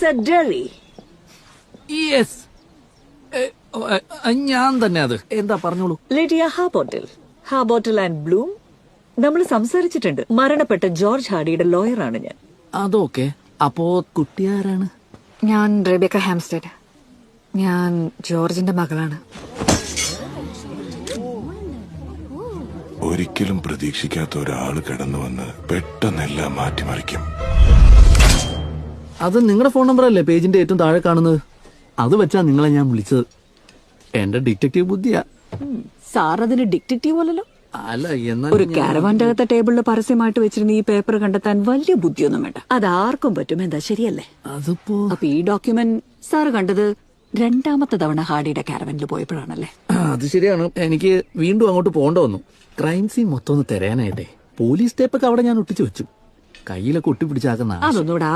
Mister ഡെറി. Yes, ഞാൻ തന്നെ. അത് എന്താ പറഞ്ഞോളൂ. Lydia Harbottle and Bloom. നമ്മൾ സംസാരിച്ചിട്ടുണ്ട്. മരണപ്പെട്ട ജോർജ് ഹാർഡിയുടെ ലോയറാണ് ഞാൻ. അതൊക്കെ. അപ്പോ കുട്ടിയാരാണ്? ഞാൻ റെബേക്ക ഹാംസ്റ്റഡ്. ഞാൻ ജോർജിന്റെ മകളാണ്. ഒരിക്കലും പ്രതീക്ഷിക്കാത്ത ഒരാള് കടന്നു വന്ന് പെട്ടെന്നെല്ലാം മാറ്റിമറിക്കും. അത് നിങ്ങളുടെ ഫോൺ നമ്പർ അല്ലേ പേജിന്റെ ഏറ്റവും താഴെ കാണുന്നത്? അത് വെച്ചാ നിങ്ങളെ ഞാൻ വിളിച്ചത്. എന്റെ ഡിറ്റക്റ്റീവ് ബുദ്ധിയാ. സാർ അതിന് ഡിറ്റക്റ്റീവ് അല്ലല്ലോ. അല്ല, എന്നാൽ ഒരു കാരവാന്റെ അകത്തെ ടേബിളിൽ പരസ്യമായിട്ട് വെച്ചിരുന്ന ഈ പേപ്പർ കണ്ടെത്താൻ വലിയ ബുദ്ധിയൊന്നും വേണ്ട. അതാർക്കും പറ്റും. എന്താ ശരിയല്ലേ? അതിപ്പോ അപ്പൊ ഈ ഡോക്യുമെന്റ് സാറ് കണ്ടത് രണ്ടാമത്തെ തവണ ഹാർഡിയുടെ കാരവനിൽ പോയപ്പോഴാണല്ലേ? അത് ശരിയാണ്. എനിക്ക് വീണ്ടും അങ്ങോട്ട് പോകേണ്ട വന്നു. ക്രൈം സീൻ മൊത്തം ഒന്ന് തിരയാനായിട്ടെ. പോലീസ് ടേപ്പൊക്കെ അവിടെ ഞാൻ ഒട്ടിച്ചു വെച്ചു. കയ്യിലൊക്കെ ഒട്ടിപ്പിടിച്ചാക്കുന്ന അതൊന്നും ഇവിടെ